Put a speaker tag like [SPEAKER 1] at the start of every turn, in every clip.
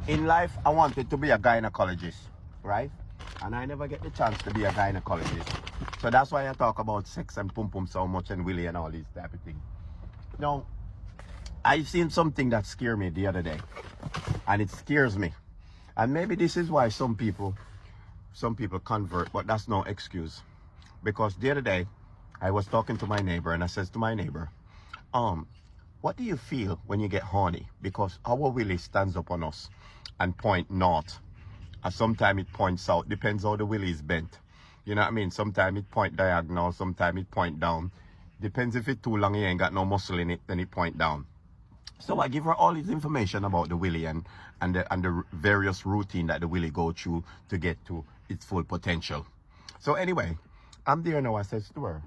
[SPEAKER 1] In life, I wanted to be a gynecologist, right? And I never get the chance to be a gynecologist. So that's why I talk about sex and pum pum so much and willy and all these type of things. Now, I've seen something that scared me the other day. And it scares me. And maybe this is why some people convert, but that's no excuse. Because the other day, I was talking to my neighbor and I says to my neighbor, what do you feel when you get horny? Because our willy stands up on us and point north. And sometimes it points south. Depends how the willy is bent. You know what I mean? Sometimes it point diagonal, sometimes it point down. Depends if it's too long, you ain't got no muscle in it, then it point down. So I give her all this information about the willy and the various routine that the willy go through to get to its full potential. So anyway, I'm there now. I says to her,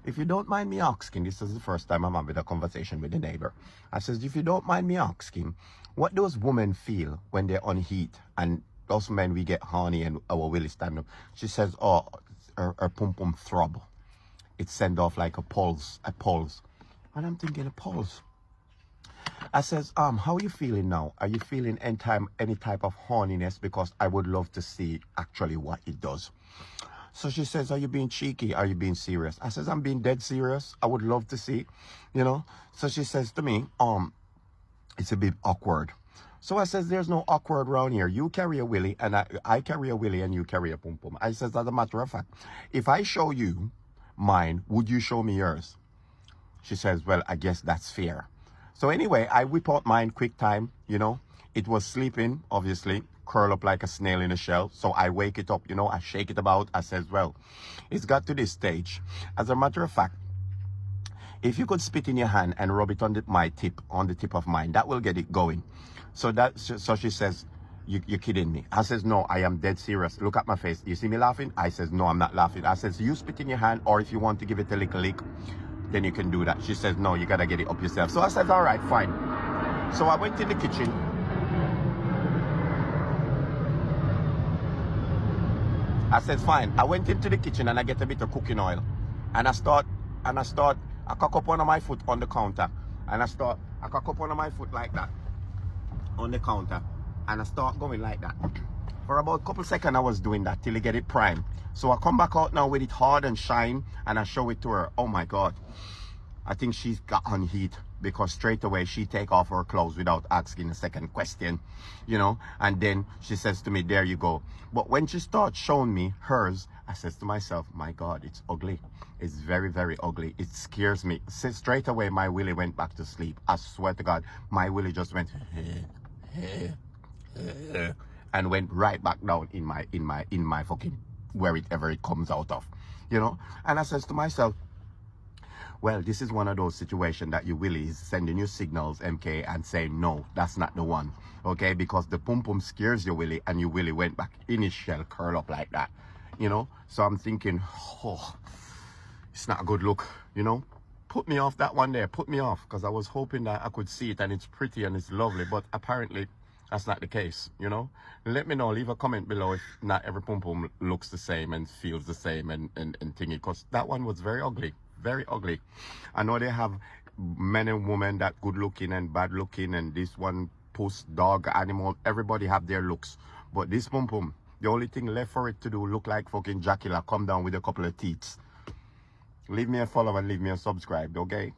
[SPEAKER 1] if you don't mind me asking, this is the first time I'm having a conversation with the neighbor. I says, if you don't mind me asking, what those women feel when they're on heat and us men, we get horny and our willy stand up. She says, oh, her pum pum throb. It send off like a pulse. And I'm thinking, a pulse. I says, how are you feeling now? Are you feeling any type of horniness? Because I would love to see actually what it does. So she says, are you being cheeky? Are you being serious? I says, I'm being dead serious. I would love to see, you know. So she says to me, it's a bit awkward. So I says, there's no awkward around here. You carry a willy and I carry a willy and you carry a pum pum. I says, as a matter of fact, if I show you mine, would you show me yours? She says, well, I guess that's fair. So anyway, I whip out mine quick time, you know. It was sleeping, obviously, curl up like a snail in a shell. So I wake it up, you know, I shake it about. I says, well, it's got to this stage. As a matter of fact, if you could spit in your hand and rub it on the tip of mine, that will get it going. So she says, you're kidding me. I says, no, I am dead serious. Look at my face. You see me laughing? I says, no, I'm not laughing. I says, you spit in your hand, or if you want to give it a little lick, then you can do that. She says, no, you gotta get it up yourself. So I said, all right, fine. So I went in the kitchen. I said, fine. I went into the kitchen and I get a bit of cooking oil. And I cock up one of my foot on the counter. And I cock up one of my foot like that on the counter. And I start going like that. For about a couple seconds I was doing that till I get it prime. So I come back out now with it hard and shine and I show it to her. Oh my God. I think she's got on heat because straight away she take off her clothes without asking a second question, you know. And then she says to me, there you go. But when she starts showing me hers, I says to myself, my God, it's ugly. It's very, very ugly. It scares me. So straight away my willy went back to sleep. I swear to God, my willy just went and went right back down in my fucking wherever it comes out of, you know. And I says to myself, well, this is one of those situations that your willy is sending you signals, MK, and saying, no, that's not the one, okay? Because the pum pum scares your willy and your willy went back in his shell, curl up like that, you know. So I'm thinking, oh, it's not a good look, you know. Put me off that one there, put me off, because I was hoping that I could see it and it's pretty and it's lovely, but apparently that's not the case, you know. Let me know, leave a comment below if not every pum pum looks the same and feels the same and thingy, because that one was very ugly, very ugly. I know they have men and women that good looking and bad looking, and this one puss, dog, animal, everybody have their looks, but this pum pum, the only thing left for it to do look like fucking Dracula come down with a couple of teeth. Leave me a follow and leave me a subscribe, okay?